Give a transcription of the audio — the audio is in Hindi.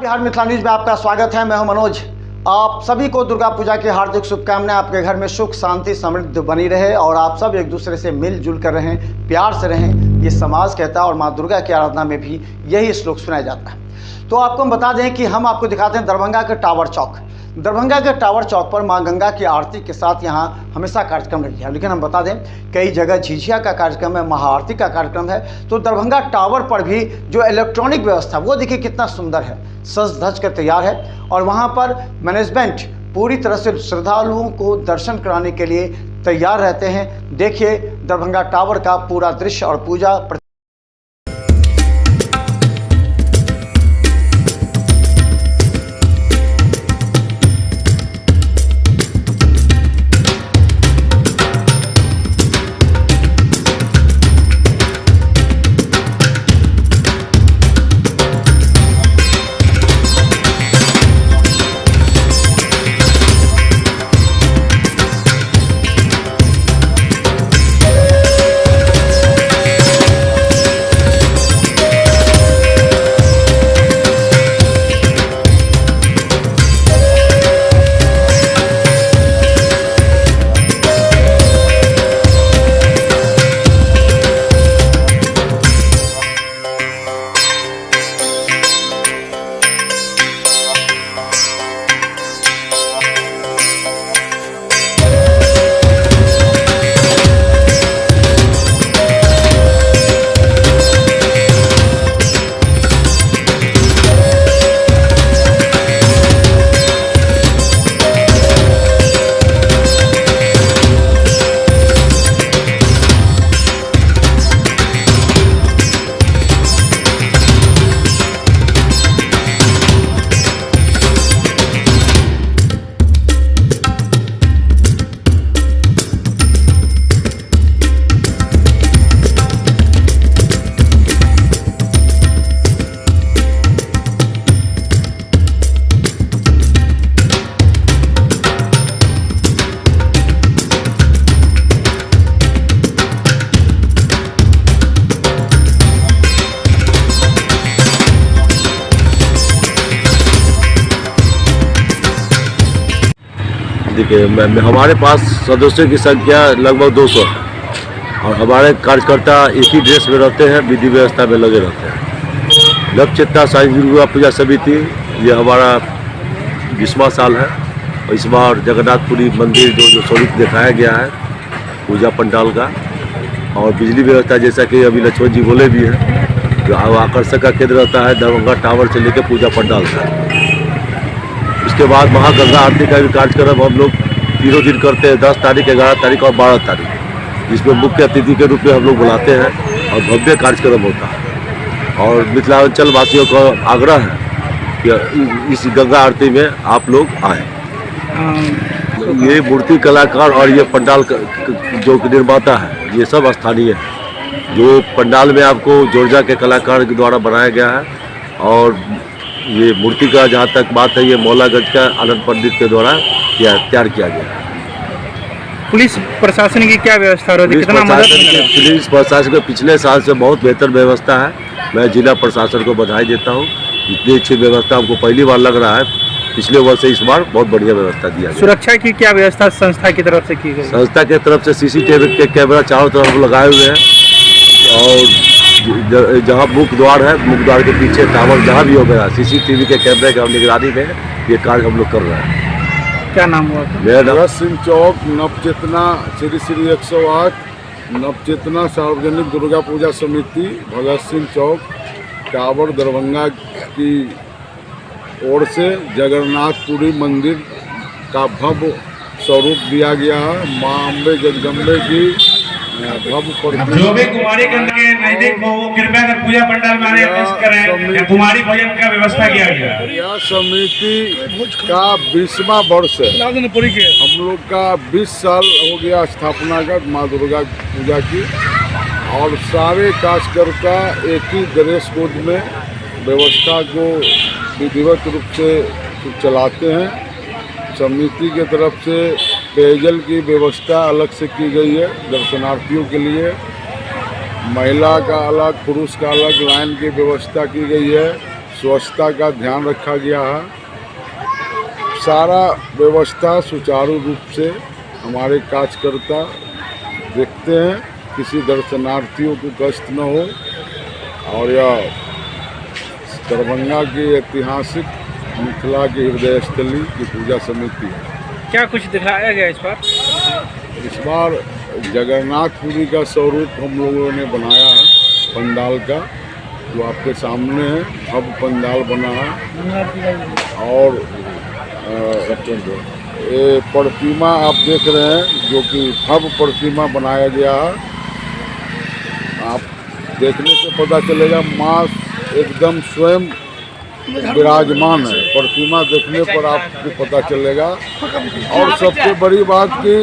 बिहार मिथिला न्यूज में आपका स्वागत है। मैं हूं मनोज। आप सभी को दुर्गा पूजा की हार्दिक शुभकामनाएं। आपके घर में सुख शांति समृद्धि बनी रहे और आप सब एक दूसरे से मिलजुल कर रहें, प्यार से रहें, ये समाज कहता है। और माँ दुर्गा की आराधना में भी यही श्लोक सुनाया जाता है। तो आपको हम बता दें कि हम आपको दिखाते हैं दरभंगा के टावर चौक। दरभंगा के टावर चौक पर मां गंगा की आरती के साथ यहाँ हमेशा कार्यक्रम लगी है, लेकिन हम बता दें कई जगह झिझिया का कार्यक्रम है, महाआरती का कार्यक्रम है। तो दरभंगा टावर पर भी जो इलेक्ट्रॉनिक व्यवस्था वो देखिए कितना सुंदर है, सज धज कर तैयार है। और वहाँ पर मैनेजमेंट पूरी तरह से श्रद्धालुओं को दर्शन कराने के लिए तैयार रहते हैं। देखिए दरभंगा टावर का पूरा दृश्य और पूजा। देखिए हमारे पास सदस्यों की संख्या लगभग 200 है और हमारे कार्यकर्ता एक ही ड्रेस में रहते हैं, विधि व्यवस्था में लगे रहते हैं। नव चेतना साईं दुर्गा पूजा समिति ये हमारा 20वां साल है और इस बार जगन्नाथपुरी मंदिर जो स्वरूप दिखाया गया है पूजा पंडाल का और बिजली व्यवस्था, जैसा कि अभी लक्ष्मण जी बोले भी हैं, जो आकर्षक का केंद्र रहता है दरभंगा टावर से लेकर पूजा पंडाल का। उसके बाद महागंगा आरती का भी कार्यक्रम हम लोग तीनों दिन करते हैं, 10 तारीख, 11 तारीख और 12 तारीख, जिसमें मुख्य अतिथि के रूप में हम लोग बुलाते हैं और भव्य कार्यक्रम होता है। और मिथिलांचल वासियों का आग्रह है कि इस गंगा आरती में आप लोग आए। ये मूर्ति कलाकार और ये पंडाल जो निर्माता है ये सब स्थानीय है। जो पंडाल में आपको जोरजा के कलाकार के द्वारा बनाया गया है और ये मूर्ति का जहाँ तक बात है ये मौलागंज का आनंद पंडित के द्वारा तैयार किया गया है। पुलिस प्रशासन की क्या व्यवस्था रहती है? पुलिस प्रशासन के पिछले साल से बहुत बेहतर व्यवस्था है। मैं जिला प्रशासन को बधाई देता हूँ। इतनी अच्छी व्यवस्था हमको पहली बार लग रहा है। पिछले वर्ष से इस बार बहुत बढ़िया व्यवस्था दिया गया। सुरक्षा की क्या व्यवस्था संस्था की तरफ से की गई? संस्था के तरफ से CCTV के कैमरा चारों तरफ लगाए हुए हैं और जहाँ मुख्य द्वार है, मुख्य द्वार के पीछे टावर जहाँ भी हो गया CCTV के कैमरे की निगरानी में ये कार्य हम लोग कर रहे हैं। क्या नाम हुआ? भगत सिंह चौक नवचेतना श्री 108 नवचेतना सार्वजनिक दुर्गा पूजा समिति भगत सिंह चौक टावर दरभंगा की ओर से जगन्नाथपुरी मंदिर का भव्य स्वरूप दिया गया है। माँ अम्बे जगदम्बे की जो भी कुमारी गंगा के नजदीक हो वो कृपया कर पूजा पंडाल में आने करें। कुमारी भोजन का व्यवस्था किया गया है। यह समिति का 20वां वर्ष है। हम लोग का 20 साल हो गया स्थापना का माँ दुर्गा पूजा की और सारे कार्यकर्ता एक ही ड्रेस कोड में व्यवस्था को विधिवत रूप से चलाते हैं। समिति के तरफ से पेयजल की व्यवस्था अलग से की गई है दर्शनार्थियों के लिए। महिला का अलग, पुरुष का अलग लाइन की व्यवस्था की गई है। स्वच्छता का ध्यान रखा गया है। सारा व्यवस्था सुचारू रूप से हमारे कार्यकर्ता देखते हैं, किसी दर्शनार्थियों को कष्ट न हो। और यह दरभंगा की ऐतिहासिक मिथिला की हृदय स्थली की पूजा समिति है। क्या कुछ दिखाया गया इस बार? इस बार जगन्नाथपुरी का स्वरूप हम लोगों ने बनाया है पंडाल का, जो आपके सामने है। भव्य पंडाल बना है और ये प्रतिमा आप देख रहे हैं, जो कि भव्य प्रतिमा बनाया गया है। आप देखने से पता चलेगा माँ एकदम स्वयं विराजमान है। प्रतिमा देखने पर आपको पता चलेगा। और सबसे बड़ी बात कि